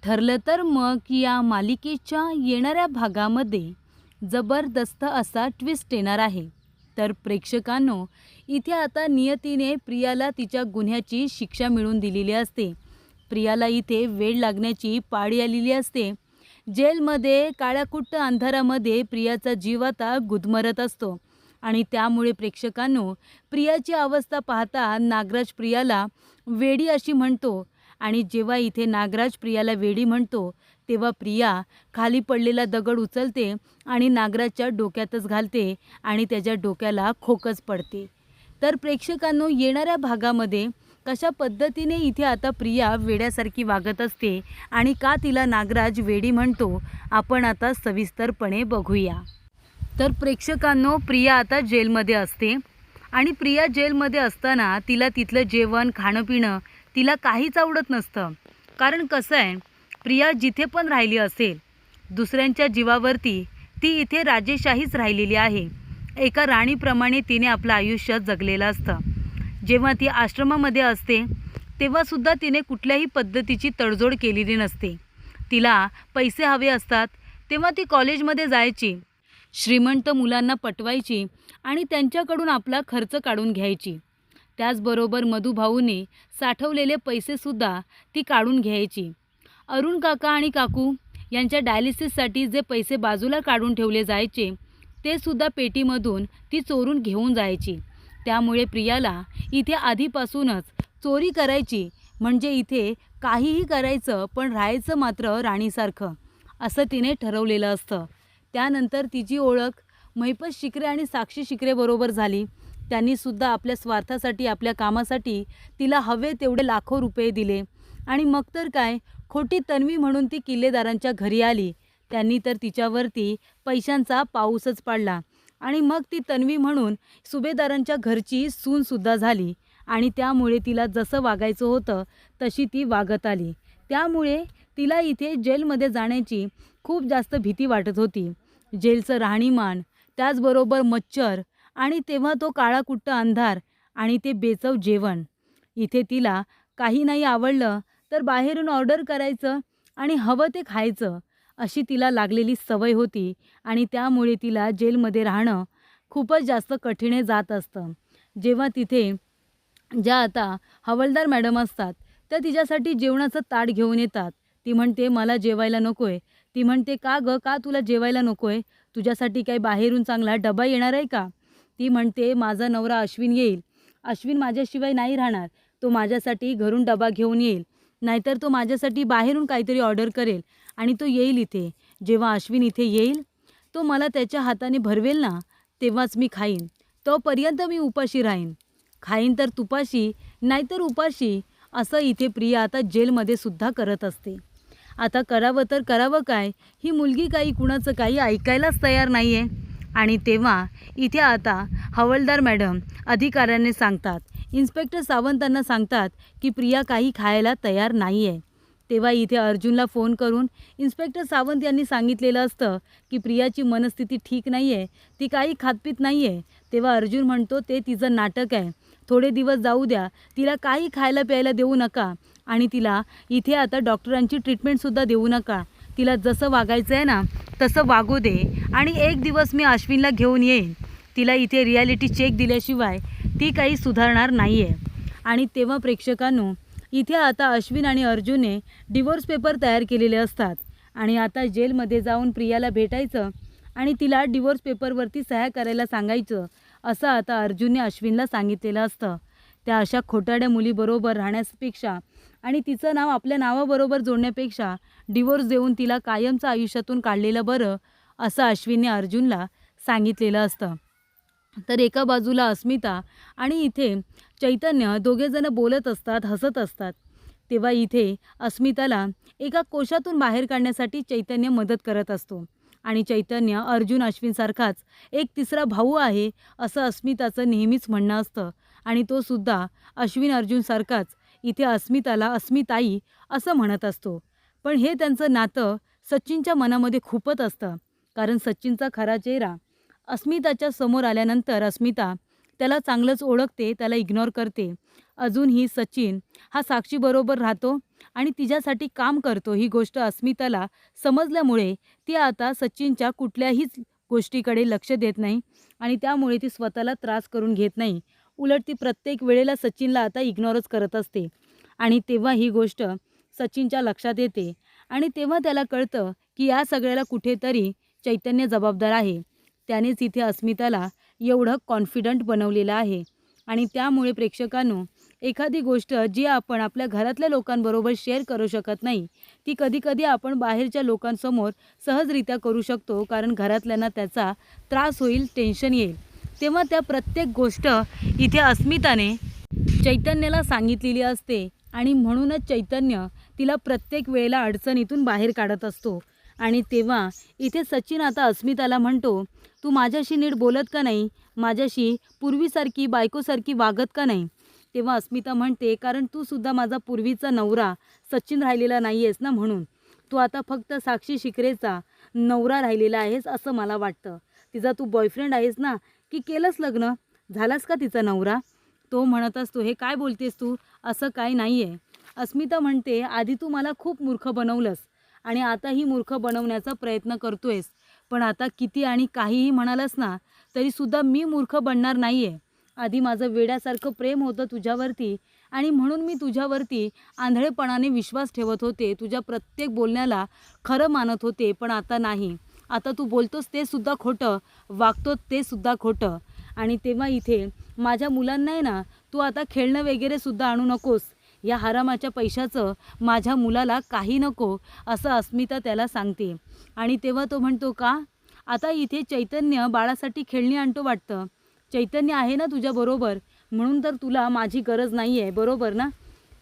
ठरलं तर मग या मालिकेच्या येणाऱ्या भागामध्ये जबरदस्त असा ट्विस्ट येणार आहे. तर प्रेक्षकांनो, इथे आता नियतीने प्रियाला तिच्या गुन्ह्याची शिक्षा मिळवून दिलेली असते. प्रियाला इथे वेळ लागण्याची पाळी आलेली असते. जेलमध्ये काळ्याकुट्ट अंधारामध्ये प्रियाचा जीव आता गुदमरत असतो आणि त्यामुळे प्रेक्षकांनो, प्रियाची अवस्था पाहता नागराज प्रियाला वेडी अशी म्हणतो आणि जेव्हा इथे नागराज प्रियाला वेडी म्हणतो, तेव्हा प्रिया खाली पडलेला दगड उचलते आणि नागराजच्या डोक्यातच घालते आणि त्याच्या डोक्याला खोकच पडते. तर प्रेक्षकांनो, येणाऱ्या भागामध्ये कशा पद्धतीने इथे आता प्रिया वेड्यासारखी वागत असते आणि का तिला नागराज वेडी म्हणतो, आपण आता सविस्तरपणे बघूया. तर प्रेक्षकांनो, प्रिया आता जेलमध्ये असते आणि प्रिया जेलमध्ये असताना तिला तिथलं जेवण खाणं-पिणं तिला काहीच आवडत नसतं. कारण कसं आहे, प्रिया जिथे पण राहिली असेल, दुसऱ्यांच्या जीवावरती ती इथे राजेशाहीच राहिलेली आहे. एका राणीप्रमाणे तिने आपलं आयुष्य जगलेलं असतं. जेव्हा ती आश्रमामध्ये असते तेव्हासुद्धा तिने कुठल्याही पद्धतीची तडजोड केलेली नसते. तिला पैसे हवे असतात तेव्हा ती कॉलेजमध्ये जायची, श्रीमंत मुलांना पटवायची आणि त्यांच्याकडून आपला खर्च काढून घ्यायची. त्याचबरोबर मधुभाऊने साठवलेले पैसेसुद्धा ती काढून घ्यायची. अरुण काका आणि काकू यांच्या डायलिसिससाठी जे पैसे बाजूला काढून ठेवले जायचे ते सुद्धा पेटीमधून ती चोरून घेऊन जायची. त्यामुळे प्रियाला इथे आधीपासूनच चोरी करायची म्हणजे इथे काहीही करायचं पण राहायचं मात्र राणीसारखं, असं तिने ठरवलेलं असतं. त्यानंतर तिची ओळख महिपत शिकरे आणि साक्षी शिकरेबरोबर झाली. त्यांनीसुद्धा आपल्या स्वार्थासाठी, आपल्या कामासाठी तिला हवे तेवढे लाखो रुपये दिले आणि मग तर काय, खोटी तन्वी म्हणून ती किल्लेदारांच्या घरी आली. त्यांनी तर तिच्यावरती पैशांचा पाऊसच पाडला आणि मग ती तन्वी म्हणून सुभेदारांच्या घरची सूनसुद्धा झाली आणि त्यामुळे तिला जसं वागायचं होतं तशी ती वागत आली. त्यामुळे तिला इथे जेलमध्ये जाण्याची खूप जास्त भीती वाटत होती. जेलचं राहणीमान, त्याचबरोबर मच्छर आणि तेव्हा तो काळाकुट्ट अंधार आणि ते बेचव जेवण. इथे तिला काही नाही आवडलं तर बाहेरून ऑर्डर करायचं आणि हवं ते खायचं, अशी तिला लागलेली सवय होती आणि त्यामुळे तिला जेलमध्ये राहणं खूपच जास्त कठीण जात असतं. जेव्हा तिथे ज्या आता हवालदार मॅडम असतात त्या तिच्यासाठी जेवणाचं ताट घेऊन येतात. ती म्हणते, मला जेवायला नको आहे. ती म्हणते, का गं, का तुला जेवायला नको आहे? तुझ्यासाठी काही बाहेरून चांगला डबा येणार आहे का? ती म्हणते, माझा नवरा अश्विन येईल. अश्विन माझ्याशिवाय नाही राहणार. तो माझ्यासाठी घरून डबा घेऊन येईल, नाहीतर तो माझ्यासाठी बाहेरून काहीतरी ऑर्डर करेल आणि तो येईल इथे. जेव्हा अश्विन इथे येईल तो मला त्याच्या हाताने भरवेल ना, तेव्हाच मी खाईन. तोपर्यंत मी उपाशी राहीन. खाईन तर तुपाशी, नाहीतर उपाशी, असं इथे प्रिया आता जेलमध्ये सुद्धा करत असते. आता करावं तर करावं काय, ही मुलगी काही कुणाचं काही ऐकायलाच तयार नाही आहे. आणि तेव्हा इथे आता हवालदार मॅडम अधिकाऱ्यांनी सांगतात, इन्स्पेक्टर सावंतांना सांगतात की प्रिया काही खायला तयार नाही आहे. तेव्हा इथे अर्जुनला फोन करून इन्स्पेक्टर सावंत यांनी सांगितलेलं असतं की प्रियाची मनस्थिती ठीक नाही आहे, ती काही खातपीत नाही आहे. तेव्हा अर्जुन म्हणतो, ते तिचं नाटक आहे, थोडे दिवस जाऊ द्या, तिला काही खायला प्यायला देऊ नका आणि तिला इथे आता डॉक्टरांची ट्रीटमेंटसुद्धा देऊ नका. तिला जसं वागायचं आहे ना तसं वागू दे आणि एक दिवस मी अश्विनला घेऊन येईन. तिला इथे रियालिटी चेक दिल्याशिवाय ती काही सुधारणार नाही आहे. आणि तेव्हा प्रेक्षकांनो, इथे आता अश्विन आणि अर्जुनने डिवोर्स पेपर तयार केलेले असतात आणि आता जेलमध्ये जाऊन प्रियाला भेटायचं आणि तिला डिवोर्स पेपरवरती सह्या करायला सांगायचं, असं आता अर्जुनने अश्विनला सांगितलेलं असतं. त्या अशा खोटाड्या मुलीबरोबर राहण्यापेक्षा आणि तिचं नाव आपल्या नावाबरोबर जोडण्यापेक्षा डिवोर्स देऊन तिला कायमचं आयुष्यातून काढलेलं बरं, असं अश्विनने अर्जुनला सांगितलेलं असतं. तर एका बाजूला अस्मिता आणि इथे चैतन्य दोघेजण बोलत असतात, हसत असतात. तेव्हा इथे अस्मिताला एका कोशातून बाहेर काढण्यासाठी चैतन्य मदत करत असतो आणि चैतन्य अर्जुन अश्विनसारखाच एक तिसरा भाऊ आहे, असं अस्मिताचं नेहमीच म्हणणं असतं आणि तो सुद्धा अश्विन अर्जुनसारखाच इथे अस्मिताला अस्मिताई असं म्हणत असतो. पण हे त्यांचं नातं सचिनच्या मनामध्ये खूपच असतं, कारण सचिनचा खरा चेहरा अस्मिताच्या समोर आल्यानंतर अस्मिता त्याला चांगलंच ओळखते, त्याला इग्नोर करते. अजूनही सचिन हा साक्षीबरोबर राहतो आणि तिच्यासाठी काम करतो ही गोष्ट अस्मिताला समजल्यामुळे ती आता सचिनच्या कुठल्याहीच गोष्टीकडे लक्ष देत नाही आणि त्यामुळे ती स्वतःला त्रास करून घेत नाही. उलट ती प्रत्येक वेळेला सचिनला आता इग्नोरच करत असते. आणि तेव्हा ही गोष्ट सचिनच्या लक्षात येते आणि तेव्हा त्याला कळतं की या सगळ्याला कुठेतरी चैतन्य जबाबदार आहे. त्यानेच इथे अस्मिताला एवढं कॉन्फिडंट बनवलेलं आहे. आणि त्यामुळे प्रेक्षकांनो, एखादी गोष्ट जी आपण आपल्या घरातल्या लोकांबरोबर शेअर करू शकत नाही, ती कधी-कधी आपण बाहेरच्या लोकांसमोर सहजरित्या करू शकतो. कारण घरातल्यांना त्याचा त्रास होईल, टेन्शन येईल. तेव्हा त्या प्रत्येक गोष्ट इथे अस्मिताने चैतन्याला सांगितलेली असते आणि म्हणूनच चैतन्य तिला प्रत्येक वेळेला अडचणीतून बाहेर काढत असतो. आणि तेव्हा इथे सचिन आता अस्मिताला म्हणतो, तू माझ्याशी नीट बोलत का नाही? माझ्याशी पूर्वीसारखी बायकोसारखी वागत का नाही? तेव्हा अस्मिता म्हणते, कारण तू सुद्धा माझा पूर्वीचा नवरा सचिन राहिलेला नाही आहेस ना, म्हणून. तू आता फक्त साक्षी शिकरेचा नवरा राहिलेला आहेस असं मला वाटतं. तिचा तू बॉयफ्रेंड आहेस ना, की केलंस लग्न? झालास का तिचा नवरा? तो म्हणत असतो, हे काय बोलतेस तू? असं काही नाही आहे. अस्मिता म्हणते, आधी तू मला खूप मूर्ख बनवलंस आणि आताही मूर्ख बनवण्याचा प्रयत्न करतोयस. पण आता किती आणि काहीही म्हणालस ना, तरीसुद्धा मी मूर्ख बनणार नाही आहे. आधी माझं वेड्यासारखं प्रेम होतं तुझ्यावरती आणि म्हणून मी तुझ्यावरती आंधळेपणाने विश्वास ठेवत होते. तुझ्या प्रत्येक बोलण्याला खरं मानत होते, पण आता नाही. आता तू बोलतोस ते सुद्धा खोटं, वागतोस ते सुद्धा खोटं. आणि तेव्हा इथे माझ्या मुलांना आहे ना, तू आता खेळणं वगैरे सुद्धा आणू नकोस. या हरामाच्या पैशाचं माझ्या मुलाला काही नको, असं अस्मिता त्याला सांगते. आणि तेव्हा तो म्हणतो, का? आता इथे चैतन्य बाळासाठी खेळणी आणतो वाटतं. चैतन्य आहे ना तुझ्याबरोबर, म्हणून तर तुला माझी गरज नाही आहे, बरोबर ना?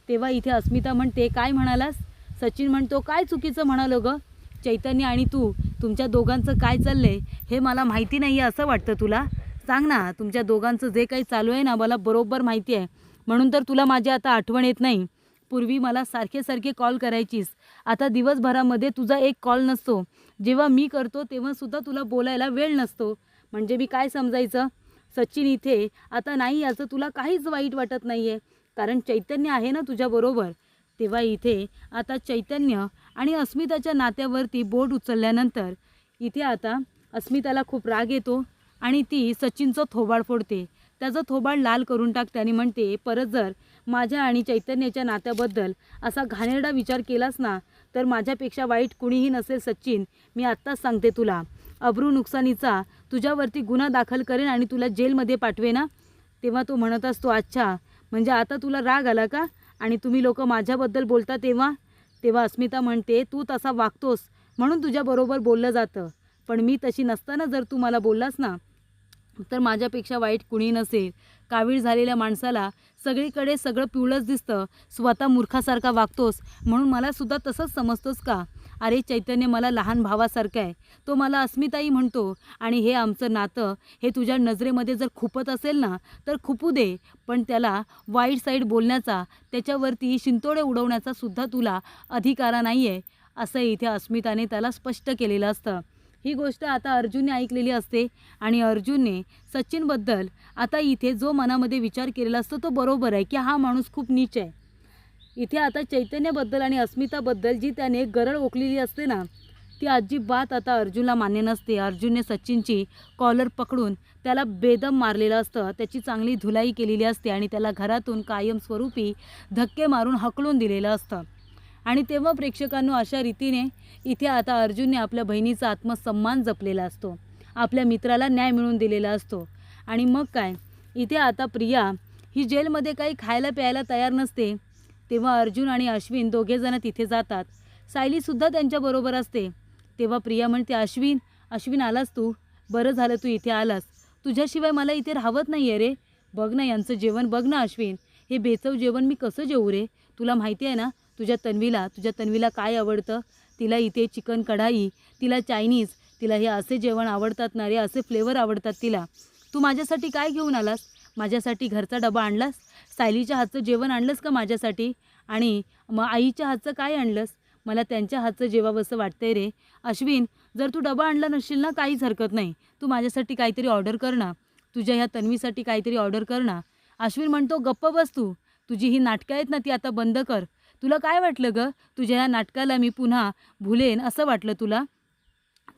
तेव्हा इथे अस्मिता म्हणते, काय म्हणालास? सचिन म्हणतो, काय चुकीचं म्हणालो गं? चैतन्य आणि तू, तुमच्या दोघांचं काय चाललंय हे मला माहिती नाही आहे असं वाटतं तुला? सांग ना, तुमच्या दोघांचं जे काही चालू आहे ना, मला बरोबर माहिती आहे. म्हणून तर तुला माझी आता आठवण येत नाही. पूर्वी मला सारखे सारखे कॉल करायचीस, आता दिवसभरामध्ये तुझा एक कॉल नसतो. जेव्हा मी करतो तेव्हासुद्धा तुला बोलायला वेळ नसतो. म्हणजे मी काय समजायचं? सचिन इथे आता नाही याचं तुला काहीच वाईट वाटत नाही आहे, कारण चैतन्य आहे ना तुझ्याबरोबर. तेव्हा इथे आता चैतन्य आणि अस्मिताच्या नात्यावरती बोट उचलल्यानंतर इथे आता अस्मिताला खूप राग येतो आणि ती सचिनचं थोबाड फोडते. त्याचं थोबाड लाल करून टाकते आणि म्हणते, परत जर माझ्या आणि चैतन्याच्या नात्याबद्दल असा घाणेरडा विचार केलास ना, तर माझ्यापेक्षा वाईट कुणीही नसेल सचिन. मी आत्ताच सांगते तुला. अब्रू नुकसानीचा तुझ्यावरती गुन्हा दाखल करेन आणि तुला जेलमध्ये पाठवे ना. तेव्हा तो म्हणत असतो, अच्छा, म्हणजे आता तुला राग आला का? आणि तुम्ही लोक माझ्याबद्दल बोलता तेव्हा? तेव्हा अस्मिता म्हणते, तू तसा वागतोस म्हणून तुझ्याबरोबर बोललं जातं. पण मी तशी नसताना जर तू मला बोललास ना, तर माझ्यापेक्षा वाईट कुणी नसेल. कावीळ झालेल्या माणसाला सगळीकडे सगळं पिवळंच दिसतं. स्वतः मूर्खासारखा वागतोस म्हणून मला सुद्धा तसंच समजतोस का? अरे चैतन्य मला लहान भावासारखं आहे. तो मला अस्मिताई म्हणतो आणि हे आमचं नातं हे तुझ्या नजरेमध्ये जर खुपत असेल ना, तर खुपू दे. पण त्याला वाईट साईड बोलण्याचा, त्याच्यावरती शिंतोडे उडवण्याचा सुद्धा तुला अधिकार नाही आहे, असं इथे अस्मिताने त्याला स्पष्ट केलेलं असतं. ही गोष्ट आता अर्जुनने ऐकलेली असते आणि अर्जुनने सचिनबद्दल आता इथे जो मनामध्ये विचार केलेला असतो तो बरोबर आहे की हा माणूस खूप नीच आहे. इथे आता चैतन्याबद्दल आणि अस्मिताबद्दल जी त्याने गरळ ओकलेली असते ना, ती अजिबात आता अर्जुनला मान्य नसते. अर्जुनने सचिनची कॉलर पकडून त्याला बेदम मारलेलं असतं. त्याची चांगली धुलाई केलेली असते आणि त्याला घरातून कायमस्वरूपी धक्के मारून हकलून दिलेलं असतं. आणि तेव्हा प्रेक्षकांनो, अशा रीतीने इथे आता अर्जुनने आपल्या बहिणीचा आत्मसन्मान जपलेला असतो, आपल्या मित्राला न्याय मिळवून दिलेला असतो. आणि मग काय, इथे आता प्रिया ही जेलमध्ये काही खायला प्यायला तयार नसते. तेव्हा अर्जुन आणि अश्विन दोघेजणं तिथे जातात. सायलीसुद्धा त्यांच्याबरोबर असते. तेव्हा प्रिया म्हणते, अश्विन, अश्विन आलास तू? बरं झालं तू इथे आलास. तुझ्याशिवाय मला इथे राहवत नाही आहे रे. बघ ना यांचं जेवण, बघ ना अश्विन, हे बेचव जेवण मी कसं जेवू रे? तुला माहिती आहे ना तुझ्या तन्वीला काय आवडतं? तिला इथे चिकन कढाई, तिला चायनीज, तिला हे असे जेवण आवडतात ना रे, असे फ्लेवर आवडतात तिला. तू माझ्यासाठी काय घेऊन आलास? माझ्यासाठी घरचा डबा आणलास? सायलीच्या हातचं जेवण आणलंस का माझ्यासाठी? आणि मग आईच्या हातचं काय आणलंस? मला त्यांच्या हातचं जेवावंसं वाटतंय रे. अश्विन, जर तू डबा आणला नसशील ना, काहीच हरकत नाही. तू माझ्यासाठी काहीतरी ऑर्डर कर ना. तुझ्या ह्या तन्वीसाठी काहीतरी ऑर्डर कर ना. अश्विन म्हणतो, गप्प बस तू. तुझी ही नाटकं आहेत ना ती आता बंद कर. तुला काय वाटलं गं? तुझ्या या नाटकाला मी पुन्हा भुलेन असं वाटलं तुला?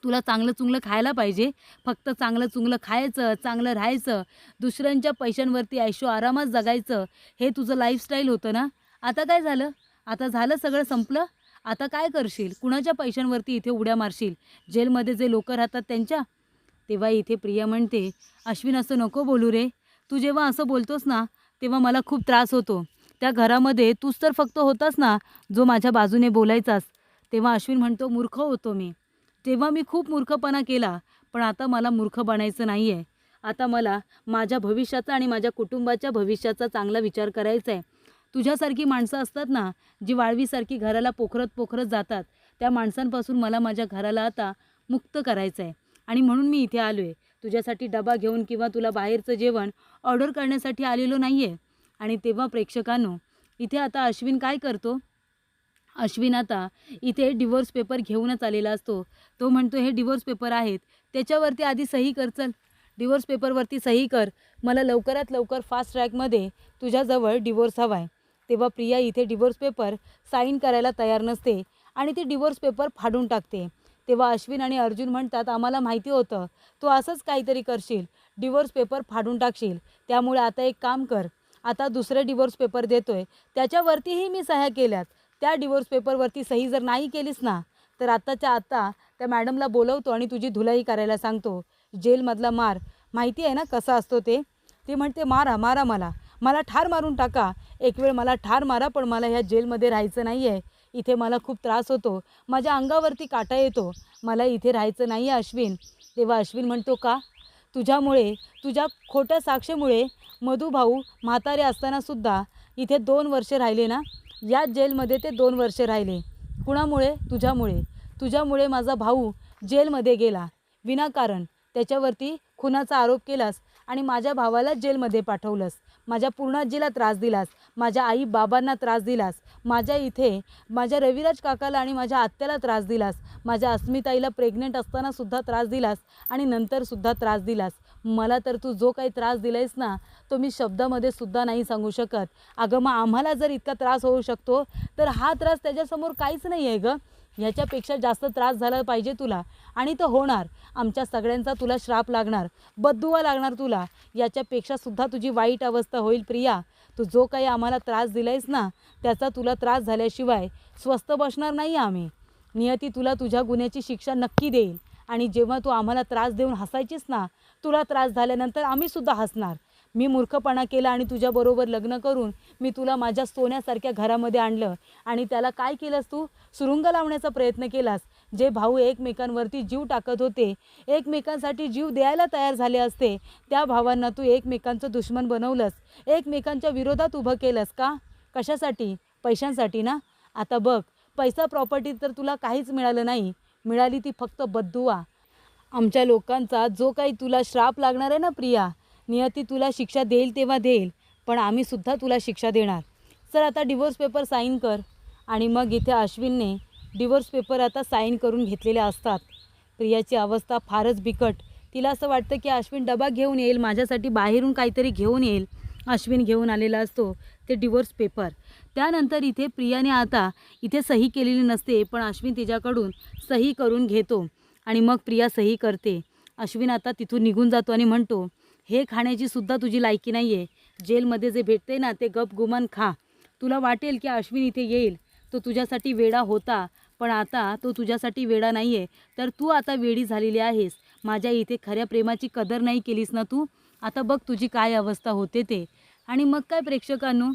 तुला चांगलं-चुंगलं खायला पाहिजे. फक्त चांगलं-चुंगलं खायचं, चांगलं राहायचं, दुसऱ्यांच्या पैशांवरती ऐशोआरामात जगायचं, हे तुझं लाईफस्टाईल होतं ना? आता काय झालं? आता झालं सगळं संपलं? आता काय करशील? कुणाच्या पैशांवरती इथे उड्या मारशील? जेलमध्ये जे लोकं राहतात त्यांच्या? तेव्हा इथे प्रिया म्हणते, "अश्विन असं नको बोलू रे. तू जेव्हा असं बोलतोस ना, तेव्हा मला खूप त्रास होतो. त्या घरामध्ये तूच तर फक्त होतास ना, जो माझ्या बाजूने बोलायचास." तेव्हा अश्विन म्हणतो, "मूर्ख होतो मी. तेव्हा मी खूप मूर्खपणा केला, पण आता मला मूर्ख बनायचं नाही आहे. आता मला माझ्या भविष्याचा आणि माझ्या कुटुंबाच्या भविष्याचा चांगला विचार करायचा आहे. तुझ्यासारखी माणसं असतात ना, जी वाळवीसारखी घराला पोखरत-पोखरत जातात, त्या माणसांपासून मला माझ्या घराला आता मुक्त करायचं आहे आणि म्हणून मी इथे आलो आहे. तुझ्यासाठी डबा घेऊन किंवा तुला बाहेरचं जेवण ऑर्डर करण्यासाठी आलेलो नाही आहे." आणि तेव्हा प्रेक्षकांनो, इथे आता अश्विन काय करतो? अश्विन आता इथे डिवोर्स पेपर घेऊनच आलेला असतो. तो म्हणतो, "हे डिवोर्स पेपर आहेत, त्याच्यावरती आधी सही कर चल. डिवोर्स पेपरवरती सही कर. मला लवकरात लवकर फास्ट ट्रॅकमध्ये तुझ्याजवळ डिवोर्स हवा आहे." तेव्हा प्रिया इथे डिवोर्स पेपर साईन करायला तयार नसते आणि ती डिवोर्स पेपर फाडून टाकते. तेव्हा अश्विन आणि अर्जुन म्हणतात, "आम्हाला माहिती होतं तू असंच काहीतरी करशील, डिवोर्स पेपर फाडून टाकशील. त्यामुळे आता एक काम कर, आता दुसरे डिवोर्स पेपर देतोय, त्याच्यावरतीही मी सह्या केल्यात. त्या डिवोर्स पेपरवरती सही जर नाही केलीस ना, तर आत्ताच्या आत्ता त्या मॅडमला बोलवतो आणि तुझी धुलाई करायला सांगतो. जेलमधला मार माहिती आहे ना कसा असतो ते?" ती म्हणते, "मारा, मारा मला. मला ठार मारून टाका. एक वेळ मला ठार मारा, पण मला ह्या जेलमध्ये राहायचं नाही आहे. इथे मला खूप त्रास होतो. माझ्या अंगावरती काटा येतो. मला इथे राहायचं नाही आहे अश्विन." तेव्हा अश्विन म्हणतो, "का? तुझ्यामुळे, तुझ्या खोट्या साक्षीमुळे मधुभाऊ म्हातारे असतानासुद्धा इथे 2 वर्ष राहिले ना? याच जेलमध्ये ते 2 वर्ष राहिले. कुणामुळे? तुझ्यामुळे. तुझ्यामुळे माझा भाऊ जेलमध्ये गेला विनाकारण. त्याच्यावरती खुनाचा आरोप केलास आणि माझ्या भावाला जेलमध्ये पाठवलंस. माझ्या पूर्ण आजीला त्रास दिलास. माझ्या आई-बाबांना त्रास दिलास. माझ्या इथे माझ्या रविराज काकाला आणि माझ्या आत्याला त्रास दिलास. माझ्या अस्मिताईला प्रेग्नंट असतानासुद्धा त्रास दिलास आणि नंतरसुद्धा त्रास दिलास. मला तर तू जो काही त्रास दिलायस ना, तो मी शब्दामध्ये सुद्धा नाही सांगू शकत. अगं मग आम्हाला जर इतका त्रास होऊ शकतो, तर हा त्रास त्याच्यासमोर काहीच नाही आहे गं. ह्याच्यापेक्षा जास्त त्रास झाला पाहिजे तुला आणि तो होणार. आमच्या सगळ्यांचा तुला श्राप लागणार, बद्दुआ लागणार तुला. याच्यापेक्षासुद्धा तुझी वाईट अवस्था होईल प्रिया. तू जो काही आम्हाला त्रास दिलायस ना, त्याचा तुला त्रास झाल्याशिवाय स्वस्थ बसणार नाही आम्ही. नियती तुला तुझ्या गुन्ह्याची शिक्षा नक्की देईल आणि जेव्हा तू आम्हाला त्रास देऊन हसायचीस ना, तुला त्रास झाल्यानंतर आम्हीसुद्धा हसणार. मी मूर्खपणा केला आणि तुझ्याबरोबर लग्न करून मी तुला माझ्या सोन्यासारख्या घरामध्ये आणलं आणि त्याला काय केलंस तू? सुरुंग लावण्याचा प्रयत्न केलास. जे भाऊ एकमेकांवरती जीव टाकत होते, एकमेकांसाठी जीव द्यायला तयार झाले असते, त्या भावांना तू एकमेकांचं दुश्मन बनवलंस. एकमेकांच्या विरोधात उभं केलंस का? कशासाठी? पैशांसाठी ना? आता बघ, पैसा प्रॉपर्टी तर तुला काहीच मिळालं नाही. मिळाली ती फक्त बद्दुआ. आमच्या लोकांचा जो काही तुला श्राप लागणार आहे ना प्रिया, नियती तुला शिक्षा देईल तेव्हा देईल, पण आम्हीसुद्धा तुला शिक्षा देणार. चल आता डिवोर्स पेपर साईन कर. आणि मग इथे अश्विनने डिवोर्स पेपर आता साईन करून घेतलेले असतात. प्रियाची अवस्था फारच बिकट. तिला असं वाटतं की अश्विन डबा घेऊन येईल, माझ्यासाठी बाहेरून काहीतरी घेऊन येईल. अश्विन घेऊन आलेला असतो ते डिवोर्स पेपर. त्यानंतर इथे प्रियाने आता इथे सही केलेली नसते, पण अश्विन तिच्याकडून सही करून घेतो आणि मग प्रिया सही करते. अश्विन आता तिथून निघून जातो आणि म्हणतो, "हे खाण्याची सुद्धा तुझी लायकी नाही आहे. जेलमध्ये जे भेटते ना, ते गपगुमान खा. तुला वाटेल की अश्विन इथे येईल, तो तुझ्यासाठी वेडा होता, पण आता तो तुझ्यासाठी वेडा नाही आहे. तर तू आता वेडी झालेली आहेस. माझ्या इथे खऱ्या प्रेमाची कदर नाही केलीस ना तू. आता बघ तुझी काय अवस्था होते ते." आणि मग काय प्रेक्षकांनो,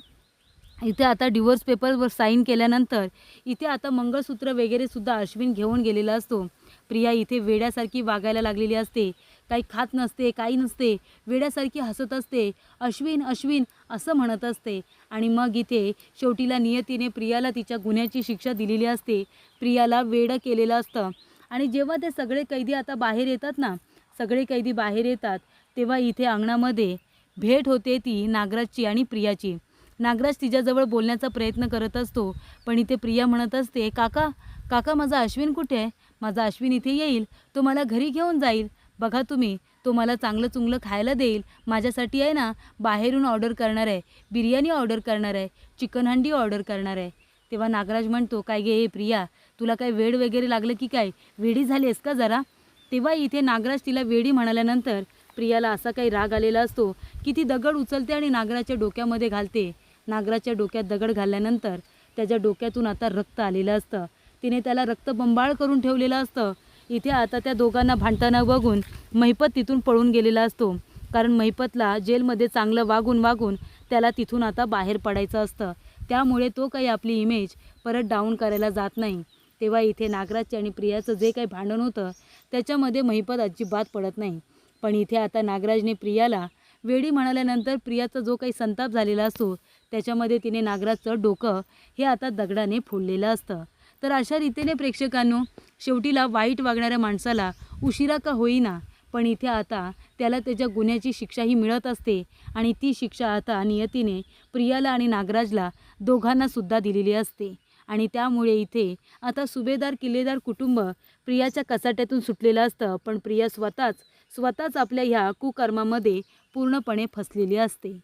इथे आता डिवोर्स पेपरवर साईन केल्यानंतर इथे आता मंगळसूत्र वगैरे सुद्धा अश्विन घेऊन गेलेला असतो. प्रिया इथे वेड्यासारखी वागायला लागलेली असते. काही खात नसते, काही नसते, वेड्यासारखी हसत असते. "अश्विन, अश्विन" असं म्हणत असते. आणि मग इथे शेवटीला नियतीने प्रियाला तिच्या गुन्ह्याची शिक्षा दिलेली असते. प्रियाला वेडं केलेलं असतं. आणि जेव्हा ते सगळे कैदी आता बाहेर येतात ना, सगळे कैदी बाहेर येतात, तेव्हा इथे अंगणामध्ये भेट होते ती नागराजची आणि प्रियाची. नागराज तिच्याजवळ बोलण्याचा प्रयत्न करत असतो, पण इथे प्रिया म्हणत असते, "काका, काका माझा अश्विन कुठे आहे? माझा अश्विन इथे येईल, तो मला घरी घेऊन जाईल. बघा तुम्ही, तो मला चांगलं चुंगलं खायला देईल. माझ्यासाठी आहे ना बाहेरून ऑर्डर करणार आहे, बिर्याणी ऑर्डर करणार आहे, चिकन हंडी ऑर्डर करणार आहे." तेव्हा नागराज म्हणतो, काय गे प्रिया, तुला काय वेड वगैरे लागलं की काय, वेडी झाली आहेस का जरा? तेव्हा इथे नागराज तिला वेडी म्हणाल्यानंतर प्रियाला असा काही राग आलेला असतो की ती दगड उचलते आणि नागराच्या डोक्यामध्ये घालते. नागराच्या डोक्यात दगड घालल्यानंतर त्याच्या डोक्यातून आता रक्त आलेलं असतं. तिने त्याला रक्तबंबाळ करून ठेवलेलं असतं. इथे आता त्या दोघांना भांडताना बघून महिपत तिथून पळून गेलेला असतो. कारण महिपतला जेलमध्ये चांगलं वागून त्याला तिथून आता बाहेर पडायचं असतं. त्यामुळे तो काही आपली इमेज परत डाऊन करायला जात नाही. तेव्हा इथे नागराजचे आणि प्रियाचं जे काही भांडण होतं त्याच्यामध्ये महिपत अजिबात पडत नाही. पण इथे आता नागराजने प्रियाला वेडी म्हणाल्यानंतर प्रियाचा जो काही संताप झालेला असतो त्याच्यामध्ये तिने नागराजचं डोकं हे आता दगडाने फोडलेलं असतं. तर अशा रीतीने प्रेक्षकांनो, शेवटीला वाईट वागणाऱ्या माणसाला उशिरा का होईना पण इथे आता त्याला त्याच्या गुन्ह्याची शिक्षाही मिळत असते आणि ती शिक्षा आता नियतीने प्रियाला आणि नागराजला दोघांनासुद्धा दिलेली असते. आणि त्यामुळे इथे आता सुभेदार किल्लेदार कुटुंब प्रियाच्या कचाट्यातून सुटलेलं असतं. पण प्रिया स्वतःच आपल्या ह्या कुकर्मामध्ये पूर्णपणे फसलेली असते.